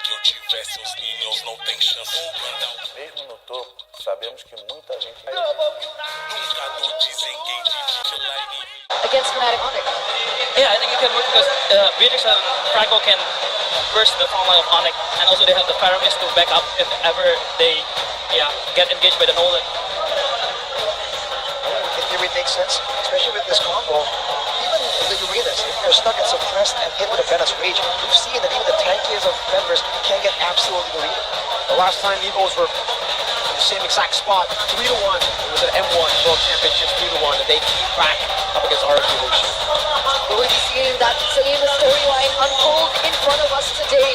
que eu tivesse, os niños não tem chance de mandar. Mesmo no topo, sabemos que muita gente Nunca no desengage line. Against Fnatic Onyx. Yeah, I think it can work because Beatrix and Franco can burst the front line of Onyx, and also they have the Pyramis to back up if ever they get engaged by the Nolan. It really makes sense, especially with this combo. Even the Uranus, if you're stuck and suppressed and hit with a Venom's Rage, we've seen that even the tankiest of members can get absolutely deleted. The last time EVOS were in the same exact spot, 3-1. It was an M1 World Championship 3-1, and they came back up against our Evolution. We'll be seeing that same storyline unfold in front of us today.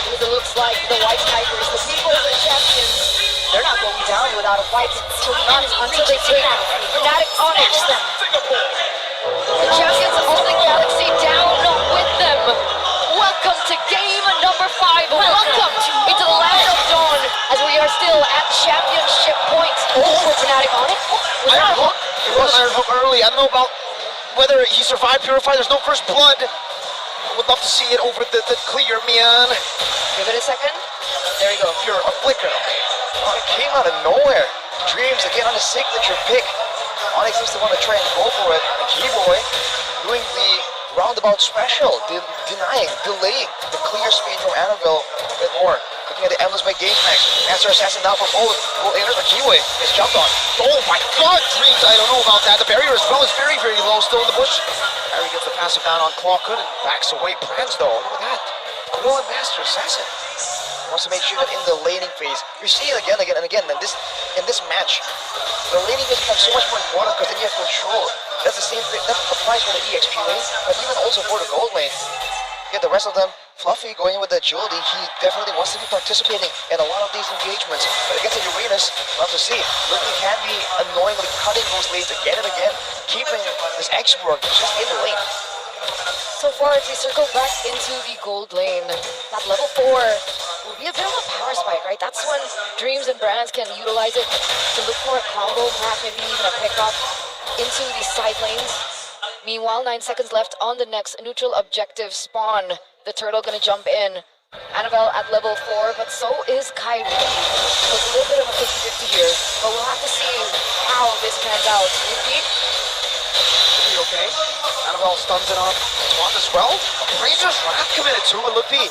Because it looks like the White Tigers, the people's champions, they're not going down without a fight. Not until they take Fnatic Onyx. The champions of the galaxy down with them. Welcome to game number 5. Welcome into the land of dawn as we are still at championship point for Fnatic Onyx. Iron Hook. It was Iron Hook early. I don't know about whether he survived Purify. There's no first blood. I would love to see it over the clear, man. Give it a second. There you go. Pure, a flicker. Oh, it came out of nowhere. Dreams again on a signature pick. Onyx seems to want to try and go for it. And Keyboy doing the roundabout special, denying, delaying the clear speed from Annabelle a bit more. Looking at the endless by Gauge Max. Answer Assassin now for both. Will enter the Keyboy. Is jumped on. Oh my god, Dreams, I don't know about that. The barrier as well is very, very low still in the bush. Harry gets the passive down on Claw, couldn't backs away. Plans though, look at that. Cool and Master Assassin. Wants to make sure that in the laning phase, we see it again and again. And in this match, the laning phase becomes so much more important because then you have control. That's the same thing. That applies for the EXP lane, but even also for the gold lane. Get the rest of them. Fluffy going in with the agility. He definitely wants to be participating in a lot of these engagements. But against the Uranus, love to see. Lucky can be annoyingly cutting those lanes again and again, keeping this X-Borg just in the lane. So far, as we circle back into the gold lane, that level 4 will be a bit of a power spike, right? That's when Dreams and Brands can utilize it to look for a combo, perhaps maybe even a pickup into the side lanes. Meanwhile, 9 seconds left on the next neutral objective spawn. The turtle gonna jump in. Annabelle at level 4, but so is Kyrie. So it's a little bit of a 50-50 here, but we'll have to see how this pans out. Repeat. Okay. Annabelle stuns it on Swan as well. Razor's Wrath committed to it. Lupi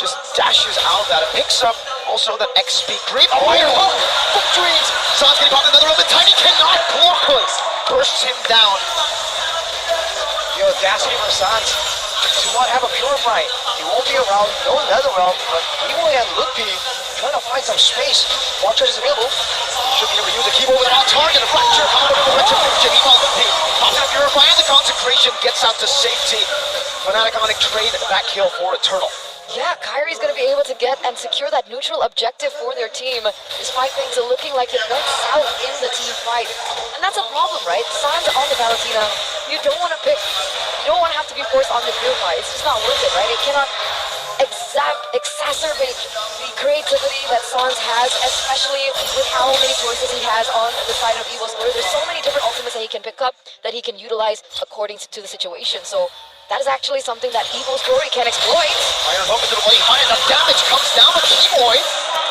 just dashes out of that. It picks up also that XP creep. Oh, Iron Hook from Dreams. San's getting popped another one, but Tiny cannot block. Bursts him down. The audacity for Sans to not have a Purify. He won't be around, no Nether Realm, but Keyboy and Lupi trying to find some space. More charges available. Should be able to use a Keyboy with an on-target. A fracture coming over the retribution. Meanwhile, Lupi popping a Purify and the consecration gets out to safety. Fnatic Onyx trade that kill for a turtle. Yeah, Kyrie's going to be able to get and secure that neutral objective for their team, despite things looking like it went south in the team fight. And that's a problem, right? Sans on the Valentina, you don't want to pick, you don't want to have to be forced on the Purify. It's just not worth it, right? It cannot exacerbate the creativity that Sans has, especially with how many choices he has on the side of EVOS. There's so many different ultimates that he can pick up, that he can utilize according to the situation. So that is actually something that EVOS Glory can exploit. Iron Hook into the body, high enough damage comes down, but Keyboy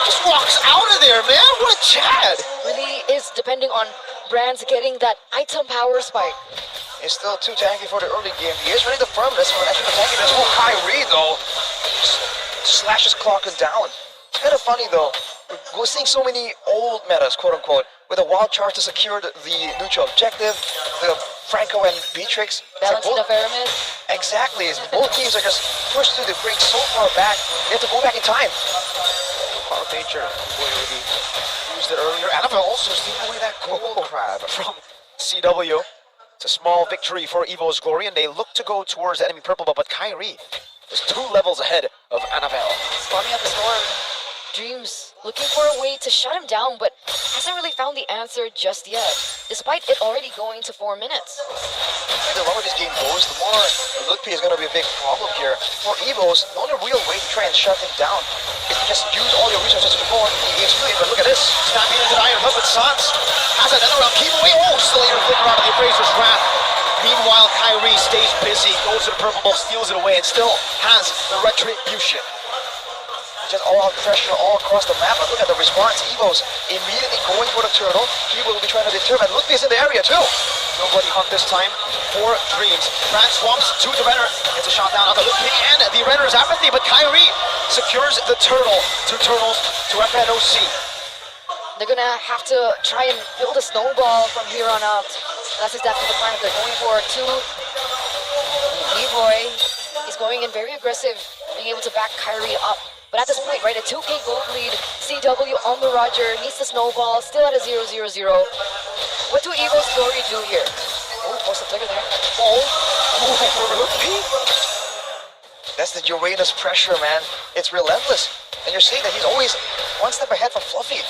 just walks out of there, man. What a Chad! Really is depending on Brands getting that item power spike. It's still too tanky for the early game. He is running the firmness for an extra tankiness. Oh, Kyrie though slashes clocking down. It's kind of funny though. We're seeing so many old metas, quote unquote, with a wild charge to secure the neutral objective. The Franco and Beatrix. Valentina Faramis. Exactly. Both teams are just pushed through the break so far back. They have to go back in time. Power Nature. Boy, already used it earlier. Annabelle also stealing away that gold crab from CW. It's a small victory for EVOS Glory, and they look to go towards the enemy purple, but Kyrie is 2 levels ahead of Annabelle. Spawning up the storm. Dreams looking for a way to shut him down, but hasn't really found the answer just yet, despite it already going to 4 minutes. The longer this game goes, the more Lupi is going to be a big problem here. For EVOS, the only real way to try and shut him down is to just use all your resources before he is clear. But look at this, snapping into the Iron Hook with Sans. Has another round, keep away. Oh, still able to flicker out of the Abraser's Wrath. Meanwhile, Kyrie stays busy, goes to the purple buff, steals it away, and still has the retribution. just all out pressure all across the map. But look at the response. EVOS immediately going for the turtle. He will be trying to determine. Look, is in the area too. Nobody hunt this time for Dreams. Fran swamps to the Renner. It's a shot down on the Lupi and the Renner's apathy, but Kyrie secures the turtle. 2 turtles to FNOC. They're gonna have to try and build a snowball from here on out. That's exactly the plan they're going for. 2. B-Boy is going in very aggressive, being able to back Kyrie up. But at this point, right, a 2K gold lead. CW on the Roger, needs the snowball, still at a 0-0-0. What do EVOS Glory do here? Oh, post the flicker there. That's the Uranus pressure, man. It's relentless. And you're seeing that he's always one step ahead from Fluffy.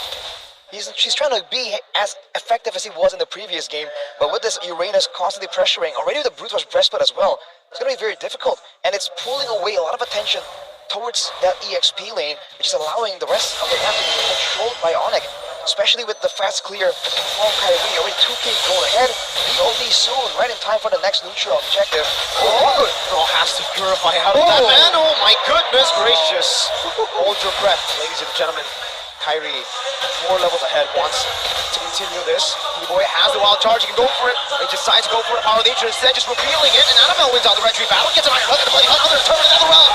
She's trying to be as effective as he was in the previous game, but with this Uranus constantly pressuring, already with the Brute Force breastplate as well, it's going to be very difficult, and it's pulling away a lot of attention towards that EXP lane, which is allowing the rest of the map to be controlled by Onyx, especially with the fast clear from Kyrie, already 2K goal ahead. BOD soon, right in time for the next neutral objective. Oh, has to purify out of that, man. Oh my goodness gracious. Hold your breath, ladies and gentlemen. Kyrie, 4 levels ahead, wants to continue this. B-Boy has the wild charge, he can go for it. He decides to go for the power of nature instead, just revealing it, and Annabelle wins out the retreat battle, gets an iron hook, and the bloody hunt, another turn, another round.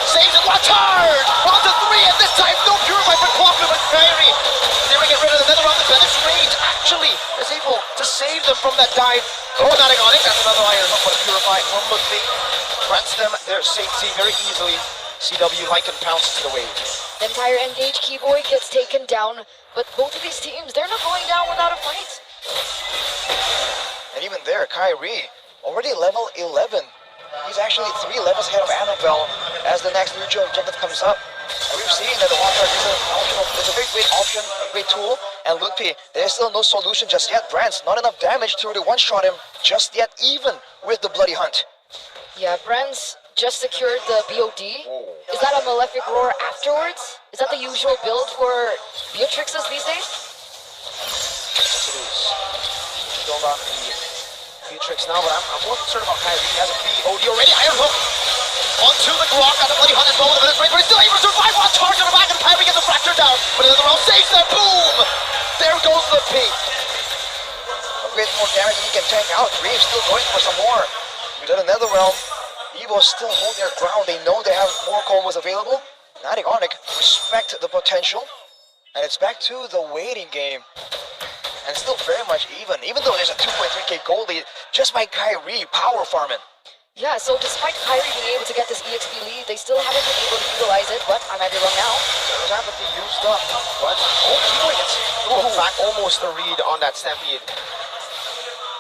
Saves it, wild charge! On to 3, and this time no purify for Clockman, but Kyrie is able to get rid of the nether round. The Venice Rage actually is able to save them from that dive. Oh, not Onyx, that's another iron hook, but a purify from Ludwig. Grants them their safety very easily. CW Lycan pounces to the wave. The entire engage Keyboy gets taken down, but both of these teams, they're not going down without a fight. And even there, Kyrie, already level 11. He's actually 3 levels ahead of Annabelle as the next neutral objective comes up. And we've seen that the Walker is a very great option, a great tool. And Ludwig, there's still no solution just yet. Brands, not enough damage to really one-shot him just yet, even with the Bloody Hunt. Yeah, Brands just secured the BOD. Is that a Malefic Roar afterwards? Is that the usual build for Beatrixes these days? Yes, it is. Still got the Beatrix now, but I'm more concerned about Kyrie. He has a BOD already. Iron hook onto the Glock. Got the Bloody Hunt as well with the minutes right, but he's still able to survive. One charge on the back, and Kyrie gets a fracture down. But another round saves them. Boom! There goes the P. A bit more damage than he can tank out. Dreams still going for some more. We did another realm. EVOS still hold their ground. They know they have more combos available. Fnatic Onyx respect the potential. And it's back to the waiting game. And still very much even though there's a 2.3k goal lead just by Kyrie power farming. Yeah, so despite Kyrie being able to get this EXP lead, they still haven't been able to utilize it, but I might be wrong now. There's apathy used up, but Keyboy gets back almost a read on that Stampede.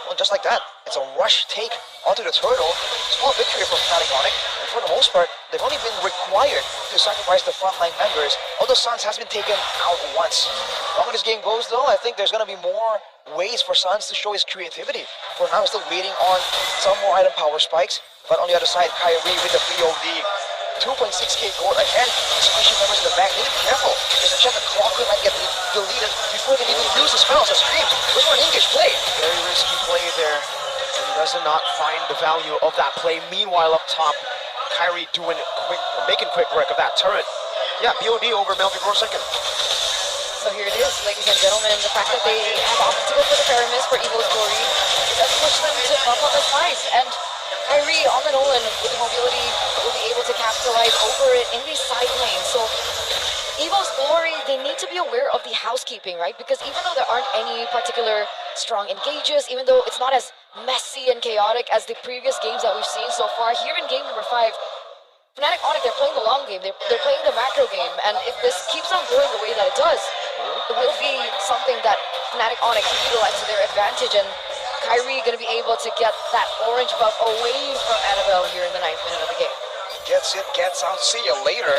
Well, just like that, it's a rush take onto the turtle. Small victory for Fnatic Onyx, and for the most part, they've only been required to sacrifice the frontline members, although Suns has been taken out once. How this game goes though, I think there's going to be more ways for Suns to show his creativity. For now, he's still waiting on some more item power spikes, but on the other side, Kyrie with the POV. 2.6k gold ahead. Especially members in the back need to be careful. There's a chance the clock might get deleted before they even use the spells as Dreams. Look for an English play. Very risky play there. And he does not find the value of that play. Meanwhile, up top, Kyrie doing making quick work of that turret. Yeah, BOD over Melvin for a second. So here it is, ladies and gentlemen. The fact that they have opted to go for the Paramis for EVOS Glory has pushed them to bump up the slice. And Kyrie on the Nolan with the mobility will be able to capitalize over it in these side lanes. So EVOS Glory, they need to be aware of the housekeeping, right? Because even though there aren't any particular strong engages, even though it's not as messy and chaotic as the previous games that we've seen so far, here in game number 5, Fnatic Onyx, they're playing the long game, they're playing the macro game, and if this keeps on going the way that it does, it will be something that Fnatic Onyx can utilize to their advantage, and Kyrie going to be able to get that orange buff away from Annabelle here in the 9th minute of the game. Gets it, gets out, see you later.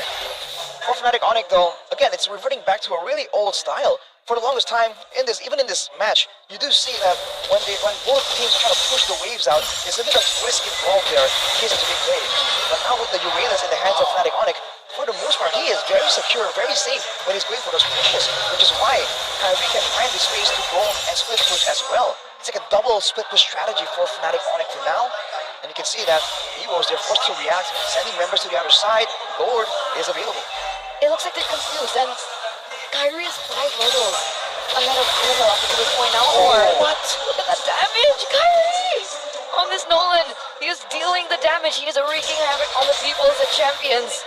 For Fnatic Onyx though, again, it's reverting back to a really old style. For the longest time, even in this match, you do see that when both teams try to push the waves out, there's a bit of risk involved there in case it's a big play. But now with the Uranus in the hands of Fnatic Onyx, for the most part, he is very secure, very safe when he's going for those pushes, which is why Kyrie can find the space to go and split push as well. It's like a double split push strategy for Fnatic Onyx for now. And you can see that EVOS, they're forced to react, sending members to the other side. Lord is available. it looks like they're confused, and Kyrie is 5 levels ahead of Evo up to this point now. What? Look at that damage, Kyrie! On this Nolan, he is dealing the damage. He is wreaking havoc on the people as the champions.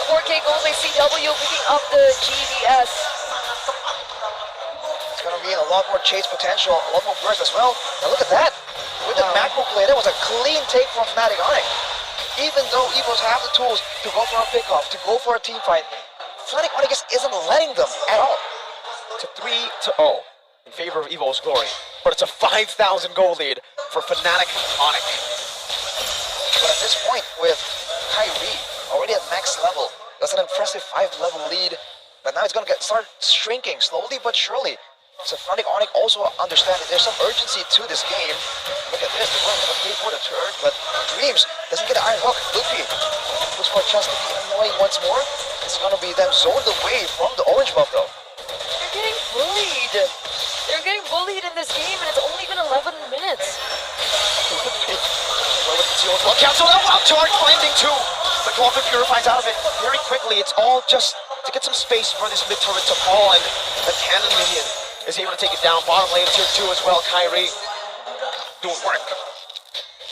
4K goals by CW picking up the GDS. It's going to be a lot more chase potential, a lot more burst as well. Now look at that. With the macro play, that was a clean take from Fnatic Onyx. Even though EVOS have the tools to go for a pickoff, to go for a team fight, Fnatic Onyx isn't letting them at all. It's a 3-0 in favor of EVO's Glory, but it's a 5,000 goal lead for Fnatic Onyx. But at this point, with Kyrie already at max level, that's an impressive 5-level lead. But now it's going to start shrinking slowly but surely. So Fnatic Onyx also understand that there's some urgency to this game. Look at this, they're going to pay for the turret, but Dreams doesn't get the iron hook. Luffy looks for a chance to be annoying once more. This is going to be them zoned away from the orange buff though. They're getting bullied. They're getting bullied in this game, and it's only been 11 minutes. Well, cancel that wild charge, finding two. The Clocker purifies out of it very quickly. It's all just to get some space for this mid turret to fall, and the cannon minion is able to take it down. Bottom lane tier 2 as well. Kyrie doing work.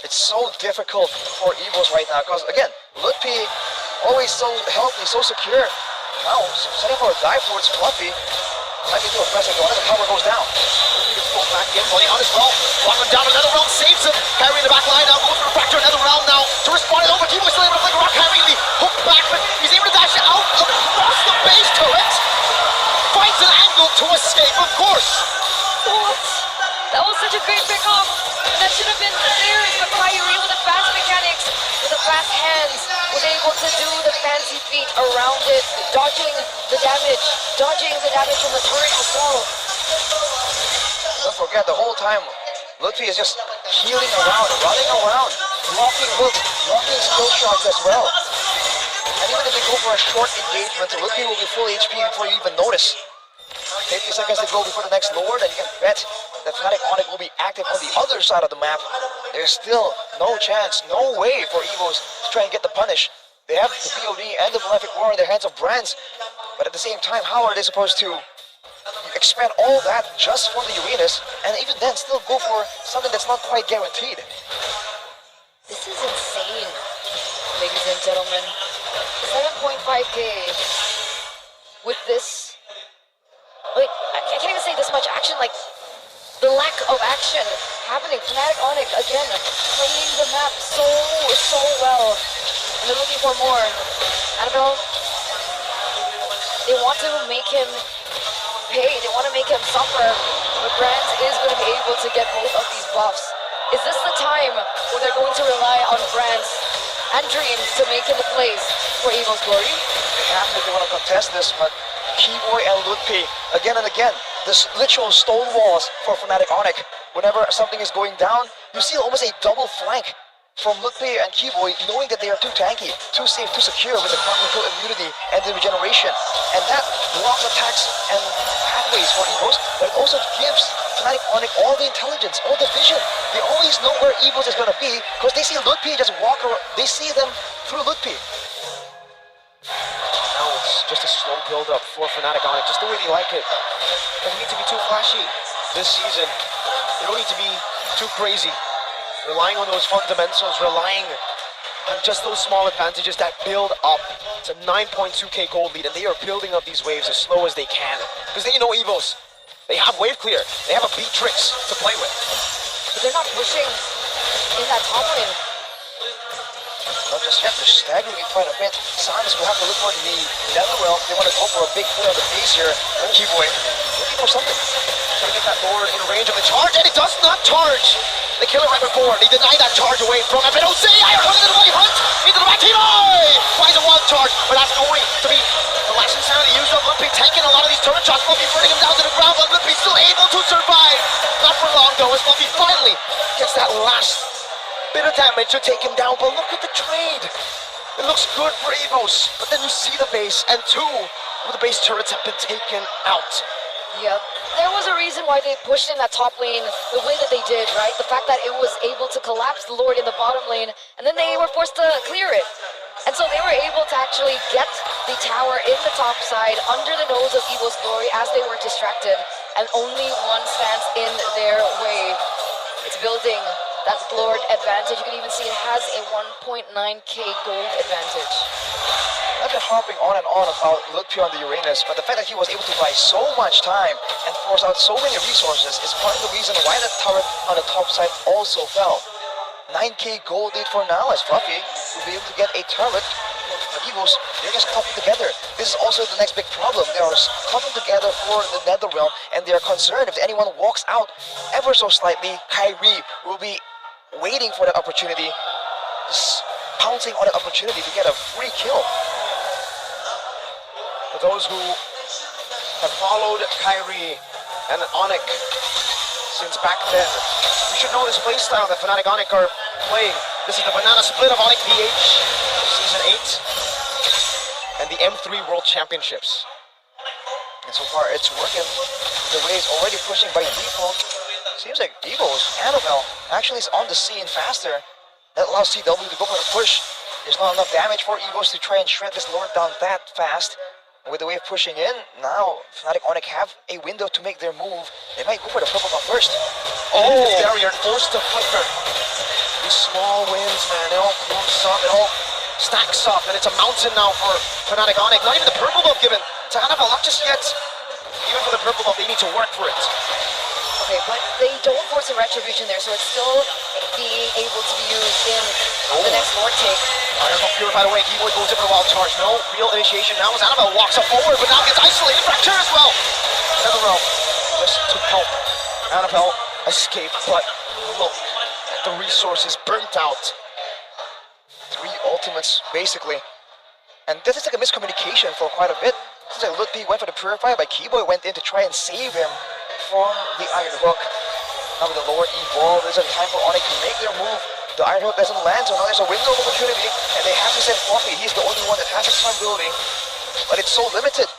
It's so difficult for EVOS right now because again, Lutpi always so healthy, so secure. Now setting for a dive towards Fluffy. Might be too aggressive though. The cover goes down. Lutpi gets pulled back in. Body on as well. Bottom down. Another round saves him. Kyrie in the back line now. Goes for a fracture. Another round now to respond it over. Kibo's still able to flick around. Kyrie the hook back, but he's able to dash it out across the base turret. Finds an angle to escape, of course. What? That was such a great pickoff. That should have been theirs, but Kyrie with the fast mechanics, with the fast hands, was able to do the fancy feet around it, dodging the damage from the turret as well. Don't forget, the whole time, Lutfi is just healing around, running around, blocking hooks, blocking skill shots as well. And even if they go for a short engagement, Lutfi will be full HP before you even notice. 50 seconds to go before the next Lord, and you can bet that Fnatic Onyx will be active on the other side of the map. There's still no chance, no way for EVOS to try and get the punish. They have the BOD and the Malefic War in their hands of Brands, but at the same time, how are they supposed to expend all that just for the arenas, and even then still go for something that's not quite guaranteed? This is insane, ladies and gentlemen. 7.5k with this. Wait, I can't even say this much action, like the lack of action happening. Fnatic Onyx again playing the map so well. And they're looking for more. Annabelle, they want to make him pay, they want to make him suffer, but Brands is going to be able to get both of these buffs. Is this the time when they're going to rely on Brands and Dreams to make him the plays for EVO's Glory? They have to if they want to contest this, but Keyboy and Lutpi, again and again, this literal stone walls for Fnatic Onyx. Whenever something is going down, you see almost a double flank from Lutpi and Keyboy, knowing that they are too tanky, too safe, too secure with the crowd control immunity and the regeneration. And that blocks attacks and pathways for EVOS, but it also gives Fnatic Onyx all the intelligence, all the vision. They always know where EVOS is going to be because they see Lutpi just walk around, they see them through Lutpi. Now it's just a slow build-up for Fnatic Onyx, just the way they like it. Doesn't need to be too flashy this season. They don't need to be too crazy. Relying on those fundamentals, relying on just those small advantages that build up. It's a 9.2k gold lead, and they are building up these waves as slow as they can. Because they know EVOS. They have wave clear. They have a Beatrix to play with. But they're not pushing in that top lane. Not just yet, they're staggering it quite a bit. Samus will have to look for the Netherrealm. They want to go for a big play on the base here. Keyboy looking for something. Trying to get that Lord in range of the charge, and it does not charge. They kill it right before. They deny that charge away from him. But Jose, I heard it away, Hunt into the back. Keyboy finds a wild charge, but that's going to be the last insanity used up. Lutpi taking a lot of these turret shots. Fluffy burning him down to the ground, but Lutpi still able to survive. Not for long though, as Fluffy finally gets that last bit of damage to take him down. But look at the trade. It looks good for EVOS, but then you see the base, and two of the base turrets have been taken out. Yep. There was a reason why they pushed in that top lane the way that they did, right? The fact that it was able to collapse the Lord in the bottom lane, and then they were forced to clear it. And so they were able to actually get the tower in the top side under the nose of EVOS Glory as they were distracted, and only one stands in their way. It's building that Lord advantage. You can even see it has a 1.9k gold advantage. I've been harping on and on about Lutfi on the Uranus, but the fact that he was able to buy so much time and force out so many resources is part of the reason why the turret on the top side also fell. 9k gold lead for now as Fluffy will be able to get a turret. But EVOS, they're just clumping together. This is also the next big problem. They are clumping together for the Netherrealm, and they are concerned if anyone walks out ever so slightly, Kyrie will be waiting for that opportunity, just pouncing on that opportunity to get a free kill. For those who have followed Kyrie and Onyx since back then, you should know this playstyle that Fnatic Onyx are playing. This is the banana split of Onyx PH, Season 8, and the M3 World Championships. And so far it's working. The way is already pushing by default. Seems like EVOS, Annabelle, actually is on the scene faster. That allows CW to go for the push. There's not enough damage for EVOS to try and shred this Lord down that fast. With the way of pushing in, now Fnatic Onyx have a window to make their move. They might go for the purple buff first. Oh, barrier forced to flicker. These small wins, man, it all clumps up, it all stacks up, and it's a mountain now for Fnatic Onyx. Not even the purple buff given to Annabelle, not just yet. Even for the purple buff, they need to work for it. Okay, but they don't force a retribution there, so it's still being able to be used in the next Lord take. Iron Buff purified away, Keyboy goes in for the wild charge. No real initiation now as Annabelle walks up forward, but now gets isolated. Fracture as well. Netherrealm just to help Annabelle escape, but look at the resources burnt out. 3 ultimates, basically. And this is like a miscommunication for quite a bit. Since like Lutfi went for the Purify, but Keyboy went in to try and save him from the Iron Hook. Now with the Lord evolve, there's a time for Onyx to make their move. The Iron Hook doesn't land, so now there's a window of opportunity, and they have to send Fluffy. He's the only one that has this ability, but it's so limited.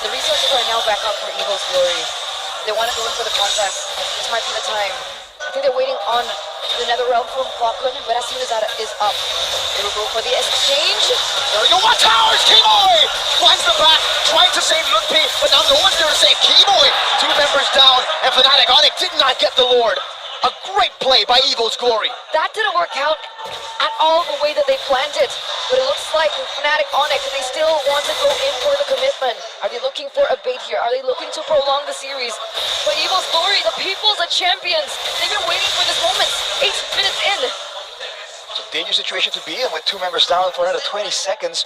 The resources are now back up for EVOS Glory. They want to go in for the contest. This might be the time. I think they're waiting on the Netherrealm from Falcon, but as soon as that is up, they will go for the exchange. There we go, what towers? Keyboy finds the back, trying to save Lutfi, but now no one's there to save Keyboy. 2 members down, and Fnatic Onyx did not get the Lord. A great play by EVOS Glory. That didn't work out at all the way that they planned it, but it looks like Fnatic Onyx, they still want to go in for the commitment. Are they looking for a bait here? Are they looking to prolong the series? But EVOS Glory, the people's the champions. They've been waiting for this moment. 8 minutes in. It's a dangerous situation to be in with 2 members down for another 20 seconds.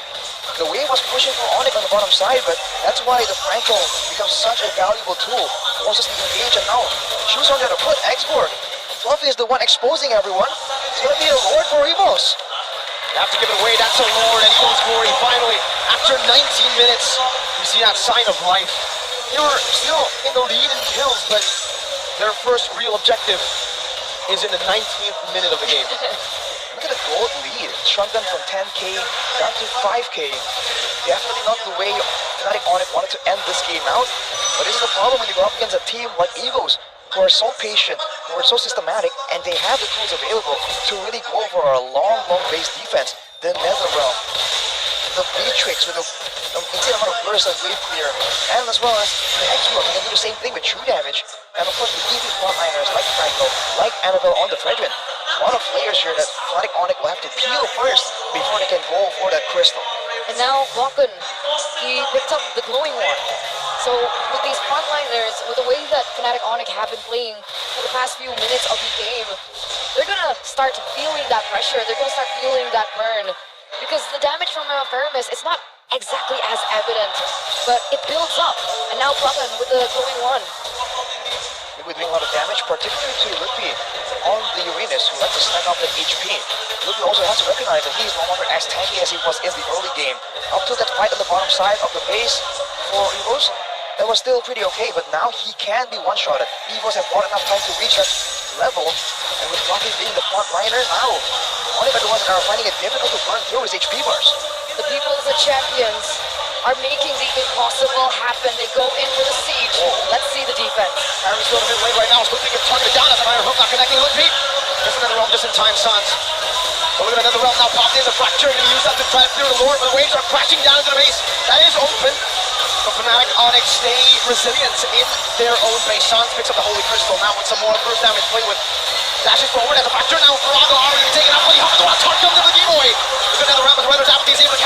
The wave was pushing for Onyx on the bottom side, but that's why the Franco becomes such a valuable tool. Forces the engage, and now choose on there to put Exborg. Fluffy is the one exposing everyone. It's going to be a Lord for EVOS. They have to give it away, that's a Lord, and EVOS Glory finally, after 19 minutes, we see that sign of life. They were still in the lead in kills, but their first real objective is in the 19th minute of the game. Look at the gold lead. It shrunk them from 10k down to 5k. Definitely not the way Fnatic Onyx wanted to end this game out. But this is the problem when you go up against a team like EVOS, who are so patient, who are so systematic, and they have the tools available to really go for a long base defense. The Netherrealm, the Beatrix with the insane amount of burst and wave clear, and as well as the Exborg can do the same thing with true damage. And of course the EV frontliners like Franco, like Annabelle on the Fredrin. A lot of players here that Fnatic Onyx will have to peel first before they can go for that crystal. And now Falcon, he picked up the glowing one. So with these frontliners, with the way that Fnatic Onyx have been playing for the past few minutes of the game, they're gonna start feeling that pressure. They're gonna start feeling that burn. Because the damage from Faramis, it's not exactly as evident, but it builds up. And now Falcon with the glowing one. We're doing a lot of damage, particularly to Lutfi on the Uranus, who likes to stack up that HP. Lutfi also has to recognize that he's no longer as tanky as he was in the early game. Up to that fight on the bottom side of the base for EVOS, that was still pretty okay, but now he can be one-shotted. EVOS have bought enough time to reach that level, and with Fluffy being the front liner now, only the ones that are finding it difficult to burn through his HP bars. The people's the champions are making the impossible happen. They go in for the siege. Let's see the defense. Harry's still in mid lane right now. Lutfi gets targeted down as an Iron Hook not connecting Lutfi. Just another roam just in time, Suns. But look at another realm now popped in. The Fracture going to use that to try to clear the lure, but the waves are crashing down into the base. That is open. But Fnatic Onyx stay resilient in their own base. Shans picks up the Holy Crystal now with some more burst damage play with. Dashes forward as a Fracture now. Virago already taken up. When he hops the rock, comes into the Game Boy. There's another round as well. He's able to